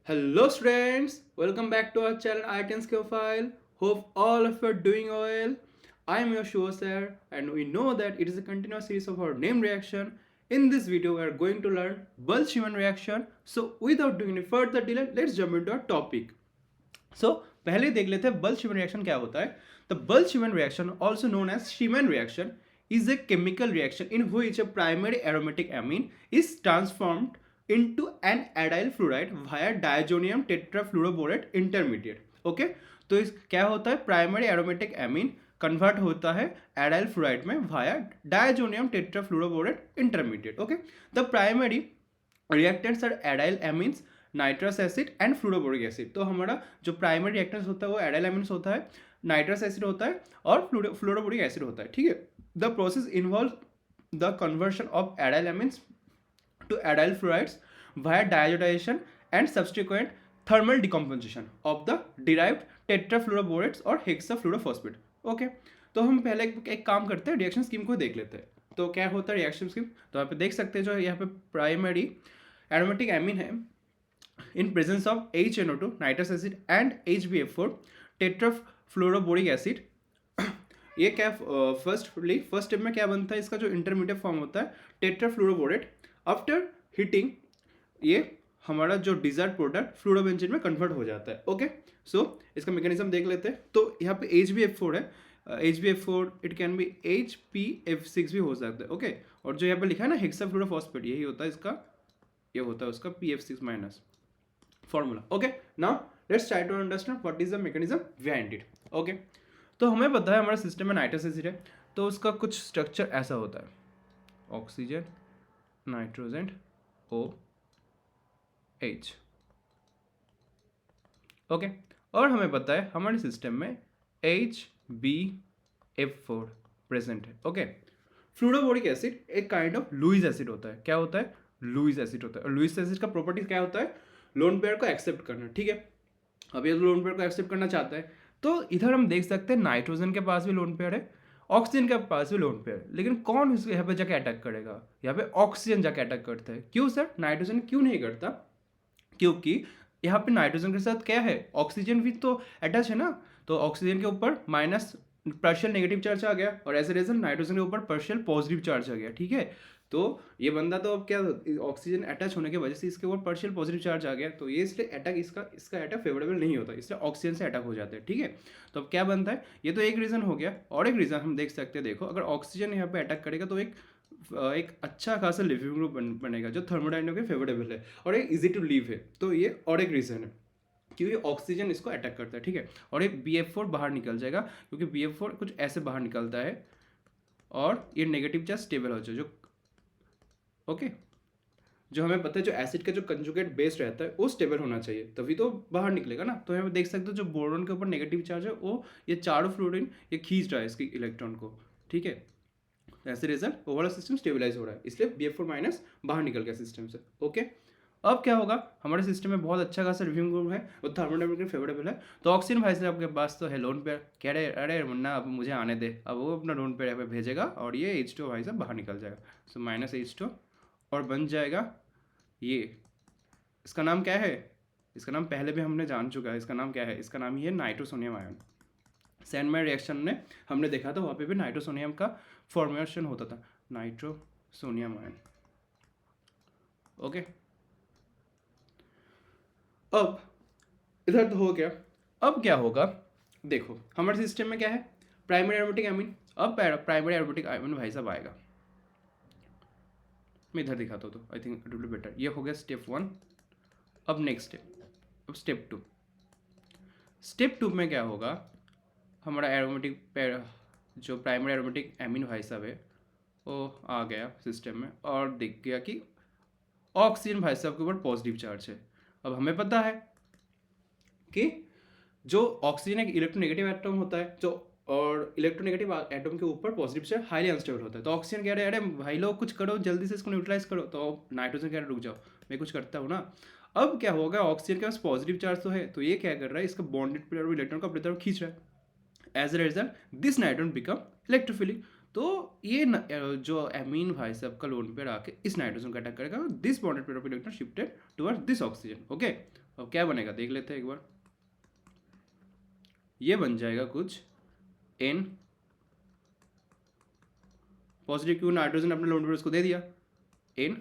Hello students, welcome back to our channel iTensK File. Hope all of you are doing well. I am your show sir and we know that it is a continuous series of our name reaction. In this video we are going to learn Boltzmann reaction. So without doing any further delay, let's jump into our topic. So पहले देख लेते हैं Boltzmann reaction क्या होता है. The Boltzmann reaction, also known as Schumann reaction, is a chemical reaction in which a primary aromatic amine is transformed into an aryl fluoride via diazonium tetrafluoroborate intermediate. Okay तो इस क्या होता है primary aromatic amine convert होता है aryl fluoride में via diazonium tetrafluoroborate intermediate. Okay the primary reactants are aryl amines nitrous acid and fluoroboric acid. तो हमारा जो प्राइमरी रिएक्टेंट्स होता है वो एराइल एमीन्स होता है, नाइट्रस एसिड होता है और फ्लोरोबोरिक एसिड होता है. ठीक है. The process involve the conversion of aryl amines to aryl fluorides via diazotization and subsequent thermal decomposition of the derived tetrafluoroborates और hexafluorophosphate. ओके तो हम पहले एक काम करते हैं, रिएक्शन स्कीम को देख लेते हैं. तो क्या होता है रिएक्शन स्कीम, तो यहाँ पे देख सकते हैं जो यहाँ पे प्राइमरी एरोमेटिक एमीन है in presence of HNO2 nitrous acid and HBF4 tetrafluoroboric acid. ये क्या फर्स्ट स्टेप में क्या बनता है, इसका जो इंटरमीडिएट फॉर्म होता है टेट्राफ्लोरोबोरेट. आफ्टर हीटिंग ये हमारा जो डिजायर्ड प्रोडक्ट फ्लोरोबेंजीन में कन्वर्ट हो जाता है. ओके सो इसका मैकेनिज्म देख लेते हैं. तो यहाँ पे HBF4 है, HBF4 it can be HPF6 भी हो सकता है. ओके और जो यहाँ पे लिखा है ना हेक्साफ्लोरोफॉस्फेट, यही होता है इसका, ये होता है उसका PF6 minus formula. Okay now let's try to understand what is the mechanism behind it. Okay तो हमें पता है हमारा सिस्टम में नाइट्रस एसिड है, तो उसका कुछ स्ट्रक्चर ऐसा होता है, ऑक्सीजन नाइट्रोजन OH. ओके और हमें पता है हमारे सिस्टम में HBF4 प्रेजेंट है. ओके फ्लूरोबोरिक एसिड एक काइंड ऑफ लुईस एसिड होता है. क्या होता है, लुईस एसिड होता है. और लुईस एसिड का प्रॉपर्टी क्या होता है, लोन पेयर को एक्सेप्ट करना. ठीक है अब ये लोन पेयर को एक्सेप्ट करना चाहता है, तो इधर हम देख सकते हैं नाइट्रोजन के पास भी लोन पेयर है, ऑक्सीजन के पास भी लोन पेयर. लेकिन कौन यहाँ पे जाके अटैक करेगा, यहाँ पे ऑक्सीजन जाके अटैक करता है. क्यों सर, नाइट्रोजन क्यों नहीं करता, क्योंकि यहाँ पे नाइट्रोजन के साथ क्या है, ऑक्सीजन भी तो अटैच है ना. तो ऑक्सीजन के ऊपर माइनस पार्शियल नेगेटिव चार्ज आ गया और एज ए रिजल्ट नाइट्रोजन के ऊपर पार्शियल पॉजिटिव चार्ज आ गया. ठीक है तो ये बंदा तो अब क्या, ऑक्सीजन अटैच होने की वजह से इसके ऊपर पार्शियल पॉजिटिव चार्ज आ गया, तो ये इसलिए अटैक इसका अटैक फेवरेबल नहीं होता, इसलिए ऑक्सीजन से अटैक हो जाते हैं. ठीक है तो अब क्या बनता है, ये तो एक रीज़न हो गया. और एक रीज़न हम देख सकते हैं, देखो अगर ऑक्सीजन यहाँ पे अटैक करेगा तो एक अच्छा खासा लिविंग ग्रुप बनेगा जो थर्मोडाइनमिक फेवरेबल है और एक इजी टू लीव है. तो ये और एक रीज़न है क्योंकि ऑक्सीजन इसको अटैक करता है. ठीक है और एक BF4 बाहर निकल जाएगा क्योंकि BF4 कुछ ऐसे बाहर निकलता है और ये नेगेटिव चार्ज स्टेबल हो जाए जो ओके जो हमें पता है जो एसिड का जो कंजुगेट बेस रहता है वो स्टेबल होना चाहिए, तभी तो बाहर निकलेगा ना. तो यहाँ पे देख सकते हो जो बोरोन के ऊपर नेगेटिव चार्ज है वो ये चारों फ्लोरीन ये खींच रहा है इसकी इलेक्ट्रॉन को. ठीक है ऐसे रिजल्ट ओवरऑल सिस्टम स्टेबलाइज हो रहा है, इसलिए BF4 माइनस बाहर निकल गया सिस्टम से. ओके अब क्या होगा, हमारे सिस्टम में बहुत अच्छा खासा रिव्यूइंग ग्रुप है, वो थर्मोडायनामिक फेवरेबल है. तो ऑक्सीजन भाई साहब आपके पास तो है लोन पेयर, कह रहे अरे मुन्ना अब मुझे आने दे, अब वो अपना लोन पेयर पे भेजेगा और ये H2 भाई साहब बाहर निकल जाएगा. सो माइनस H2 और बन जाएगा ये, इसका नाम क्या है, इसका नाम पहले भी हमने जान चुका है, इसका नाम क्या है, इसका नाम ही है नाइट्रोसोनियम आयन. सैंडमैन रिएक्शन में हमने देखा था वहाँ पे भी नाइट्रोसोनियम का फॉर्मेशन होता था, नाइट्रोसोनियम आयन. ओके अब इधर तो हो गया. अब क्या होगा, देखो हमारे सिस्टम में क्या है प्राइमरी एरोमेटिक एमीन. अब प्राइमरी एरोमेटिक एमीन भाई साहब आएगा, मैं इधर दिखाता हूँ तो I think it will be better. ये हो गया स्टेप 1. अब नेक्स्ट स्टेप, अब स्टेप 2. स्टेप 2 में क्या होगा, हमारा एरोमेटिक जो प्राइमरी एरोमेटिक एमीन भाई साहब है वो आ गया सिस्टम में और दिख गया कि ऑक्सीजन भाई साहब के ऊपर पॉजिटिव चार्ज है. अब हमें पता है कि जो ऑक्सीजन एक इलेक्ट्रोनेगेटिव एटम होता है जो, और इलेक्ट्रोनेगेटिव एटम के ऊपर पॉजिटिव चार्ज हाईली अनस्टेबल होता है. तो ऑक्सीजन कह रहे हैं अरे भाई लोग कुछ करो जल्दी से इसको न्यूट्रलाइज करो, तो नाइट्रोजन कह रहे रुक जाओ मैं कुछ करता हूँ ना. अब क्या होगा, ऑक्सीजन के पास पॉजिटिव चार्ज तो है, तो ये क्या कर रहा है, इसका बॉन्डेड पेयर और इलेक्ट्रॉन को अपनी तरफ खींच रहा है. As a result this nitrogen become electrophilic. तो ये जो एमीन भाई साहब का लोन पेयर आके इस नाइट्रोजन को अटैक करेगा, this bonded pair of electron shifted towards this oxygen. Okay अब क्या बनेगा देख लेते हैं एक बार। ये बन जाएगा कुछ N पॉजिटिव क्यों, नाइट्रोजन अपने लोन पेयर उसको दे दिया, N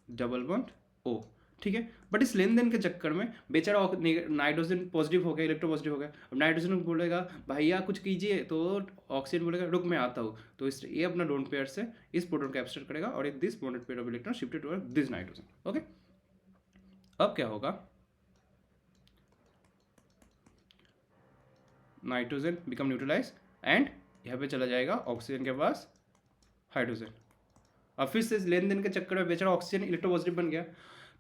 डबल बॉन्ड O, ठीक है। बट इस लेन देन के चक्कर में बेचारा नाइट्रोजन पॉजिटिव हो गया, इलेक्ट्रो पॉजिटिव हो गया। अब नाइट्रोजन बोलेगा भैया कुछ कीजिए, तो ऑक्सीजन बोलेगा रुक मैं आता हूँ। तो इस ये अपना लोन पेयर से इस प्रोटॉन को एब्स्ट्रैक्ट करेगा और एक this bonded pair of electron shifted towards this nitrogen. Okay, अब क्या होगा, नाइट्रोजन बिकम न्यूट्रलाइज एंड यहाँ पे चला जाएगा ऑक्सीजन के पास हाइड्रोजन। अब फिर से लेन देन के चक्कर में बेचारा ऑक्सीजन इलेक्ट्रोपॉजिटिव बन गया।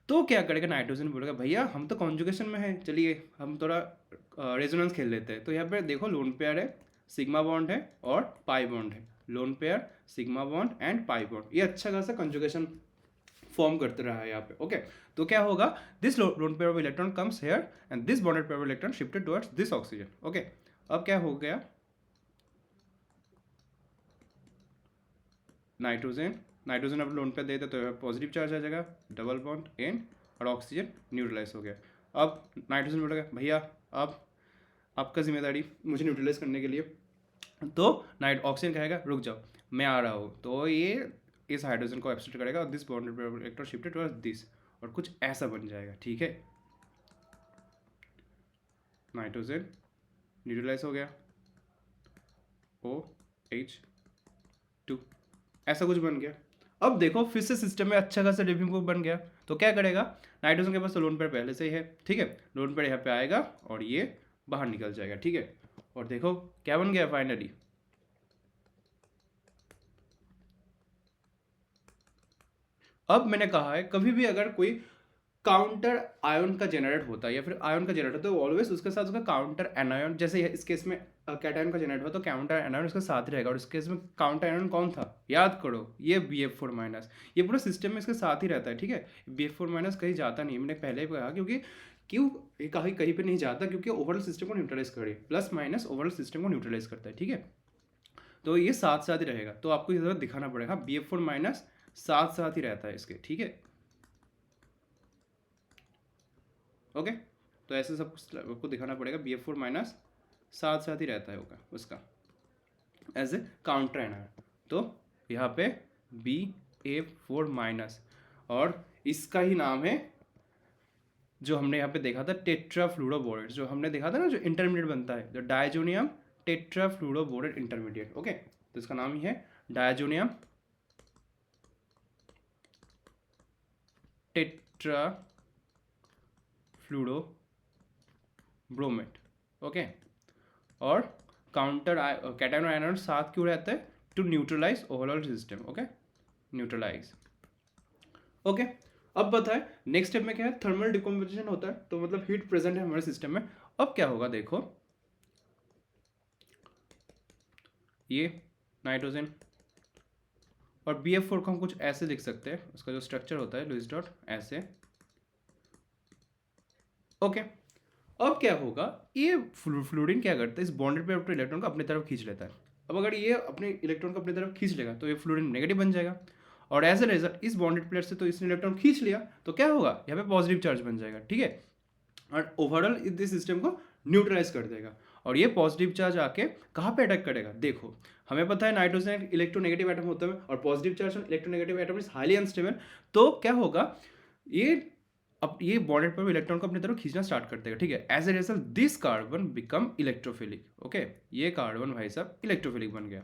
तो क्या करेगा, नाइट्रोजन बोलेगा भैया हम तो कॉन्जुगेशन में है, चलिए हम थोड़ा रेजोनेंस खेल लेते हैं। तो यहाँ पे देखो लोन पेयर है, सिग्मा बॉन्ड है और पाई बॉन्ड है। Lone pair, sigma bond and pi bond, ये अच्छा खासा कॉन्जुगेशन फॉर्म करते रहा है यहाँ पे। ओके, तो क्या होगा, this lone pair of electron comes here and this bonded pair of electron shifted towards this oxygen. Okay, अब क्या हो गया, नाइट्रोजन अब लोन पे देते तो पॉजिटिव चार्ज आ जाएगा, डबल बॉन्ड N और ऑक्सीजन न्यूट्रलाइज हो गया। अब नाइट्रोजन बोलेगा भैया अब आपका जिम्मेदारी मुझे न्यूट्रलाइज करने के लिए। तो ऑक्सीजन कहेगा रुक जाओ मैं आ रहा हूँ। तो ये इस हाइड्रोजन को एब्स्ट्रैक्ट करेगा और this bonded electron shifted towards this, और कुछ ऐसा बन जाएगा। ठीक है, नाइट्रोजन न्यूट्रलाइज हो गया, OH2, ऐसा कुछ बन गया। अब देखो फिर से सिस्टम में अच्छा खासा लिविंग ग्रुप बन गया। तो क्या करेगा, नाइट्रोजन के पास तो लोन पेयर पहले से ही है, ठीक है। लोन पेयर यहाँ पे आएगा और ये बाहर निकल जाएगा, ठीक है। और देखो क्या बन गया फाइनली, अब मैंने कहा है कभी भी अगर कोई काउंटर आयन का जनरेट होता है या फिर आयन का जनरेट होता है, तो ऑलवेज उसके साथ उसका काउंटर एनायन, जैसे इस केस में कैटायन का जनरेट हुआ तो काउंटर एनायन उसके साथ ही रहेगा। और इस केस में काउंटर एनायन कौन था, याद करो, ये BF4-, ये पूरे सिस्टम में इसके साथ ही रहता है, ठीक है। BF4- कहीं जाता नहीं, मैंने पहले भी कहा, क्योंकि क्यों ये कहीं पे नहीं जाता, क्योंकि ओवरऑल सिस्टम को न्यूट्रलाइज करे, प्लस माइनस ओवरऑल सिस्टम को न्यूट्रलाइज करता है, ठीक है। तो ये साथ साथ ही रहेगा, तो आपको इधर दिखाना पड़ेगा BF4- साथ साथ ही रहता है इसके, ठीक है। ओके, तो ऐसे सब कुछ आपको दिखाना पड़ेगा, BF4- साथ साथ ही रहता है होगा उसका एज ए काउंटर एनायन। तो यहाँ पे BF4- और इसका ही नाम है जो हमने यहाँ पे देखा था टेट्राफ्लूरोबोरेट, जो हमने देखा था ना, जो इंटरमीडिएट बनता है, जो डायजोनियम टेट्राफ्लूरोबोरेट इंटरमीडिएट। ओके, तो इसका नाम ही है डायजोनियम टेट्राफ्लूरोब्रोमेट। ओके, और काउंटर कैटायन और एनायन साथ क्यों रहता है, to neutralise overall system. Okay, neutralise. Okay, अब बताएं नेक्स्ट स्टेप में क्या है, थर्मल डिकम्पोजिशन होता है, तो मतलब हीट प्रेजेंट है हमारे सिस्टम में। अब क्या होगा देखो, ये नाइट्रोजन और BF4 को हम कुछ ऐसे लिख सकते हैं, उसका जो स्ट्रक्चर होता है लुईस डॉट ऐसे। ओके, अब क्या होगा, ये फ्लूरीन क्या करता है, इस बॉन्डेड पेयर ऑफ इलेक्ट्रॉन को अपनी तरफ खींच लेता है। अब अगर ये अपने इलेक्ट्रॉन को अपनी तरफ खींच लेगा तो ये फ्लूरीन नेगेटिव बन जाएगा, और एज ए रिजल्ट इस बॉन्डेड पेयर से तो इसने इलेक्ट्रॉन खींच लिया, तो क्या होगा, यहाँ पे पॉजिटिव चार्ज बन जाएगा, ठीक है। और ओवरऑल इस सिस्टम को न्यूट्रलाइज कर देगा। और ये पॉजिटिव चार्ज आके कहाँ पे अटैक करेगा, देखो हमें पता है नाइट्रोजन इलेक्ट्रोनेगेटिव एटम होता है और positive charge electronegative atom is highly unstable. तो क्या होगा, ये अब ये बॉन्डेड पर इलेक्ट्रॉन को अपनी तरफ खींचना स्टार्ट कर देगा, ठीक है। As a result this carbon become electrophilic. Okay, ये कार्बन भाई साहब इलेक्ट्रोफिलिक बन गया।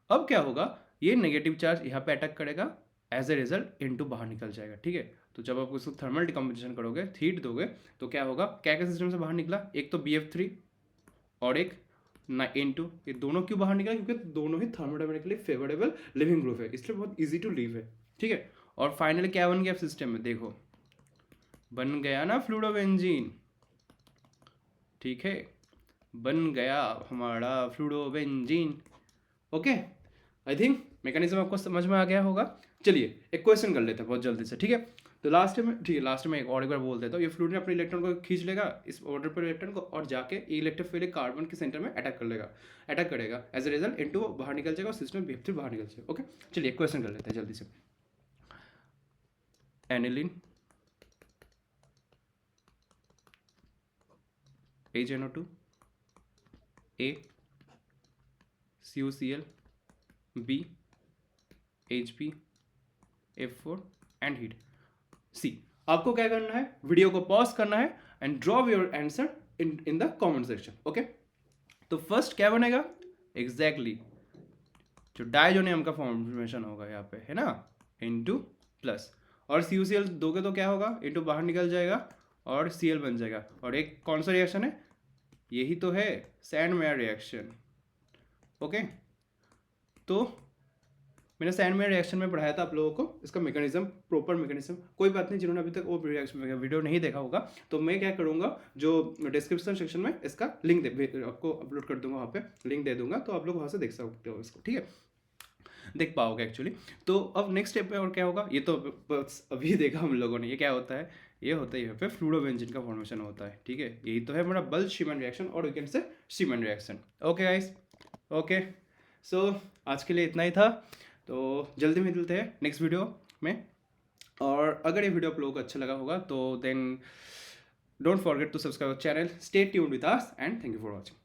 अब क्या होगा, ये नेगेटिव चार्ज यहाँ पे अटैक करेगा, एज ए रिजल्ट इनटू बाहर निकल जाएगा, ठीक है। तो जब आप उसको थर्मल डिकम्पोजिशन करोगे, हीट दोगे, तो क्या होगा, क्या क्या सिस्टम से बाहर निकला, एक तो BF3 और एक N2, ये दोनों क्यों बाहर निकला, क्योंकि दोनों ही थर्मोडायनेमिकली फेवरेबल लिविंग ग्रुप है, इसलिए बहुत इजी टू लीव है, ठीक है। और फाइनली क्या बन गया सिस्टम में, देखो बन गया ना फ्लूरोबेंजीन, ठीक है, बन गया हमारा फ्लूरोबेंजीन। ओके, आई थिंक मैकेनिज्म आपको समझ में आ गया होगा। चलिए एक क्वेश्चन कर लेते हैं बहुत जल्दी से, ठीक है। तो लास्ट में, ठीक है, लास्ट में एक और एक बार बोल देता हूँ, ये फ्लूरीन अपने इलेक्ट्रॉन को खींच लेगा इस ऑर्डर पर इलेक्ट्रॉन को, और जाके इलेक्ट्रोफिलिक कार्बन के सेंटर में अटैक करेगा, एज ए रिजल्ट N2 बाहर निकल जाएगा और सिस्टम BF3 बाहर निकल जाएगा। ओके, चलिए क्वेश्चन कर लेते हैं जल्दी से। aniline, HNO2, A, CuCl, B, HP, F4 and heat. See, आपको क्या करना है, वीडियो को पॉज करना है and drop your answer in the comment section. Okay, तो फर्स्ट क्या बनेगा, एग्जैक्टली जो डाइजोनियम का फॉर्मेशन होगा यहाँ पे, है ना, इंटू प्लस, और CuCl दोगे तो क्या होगा, इंटू बाहर निकल जाएगा और Cl बन जाएगा। और एक कौन सा रिएक्शन है, यही तो है सैंडमेयर रिएक्शन। ओके, तो मैंने सैंडमेयर रिएक्शन में पढ़ाया था आप लोगों को इसका मैकेनिज्म, प्रॉपर मैकेनिज्म। कोई बात नहीं, जिन्होंने अभी तक वो रिएक्शन वीडियो नहीं देखा होगा, तो मैं क्या करूँगा, जो डिस्क्रिप्शन सेक्शन में इसका लिंक आपको अपलोड कर दूंगा, वहाँ पे लिंक दे दूंगा, तो आप लोग वहाँ से देख सकते हो इसको, ठीक है, देख पाओगे एक्चुअली। तो अब नेक्स्ट स्टेप में और क्या होगा, ये तो बस अभी देखा हम लोगों ने, ये क्या होता है, ये होता है यहाँ पे फ्लूरोबेंजीन का फॉर्मेशन होता है, ठीक है, यही तो है हमारा बल्क शीमैन रिएक्शन, और we can say Schiemann reaction. Okay guys, okay, so आज के लिए इतना ही था, तो जल्दी मिलते हैं नेक्स्ट वीडियो में। और अगर ये वीडियो आप लोगों को अच्छा लगा होगा तो then don't forget to subscribe channel, stay tuned with us and thank you for watching.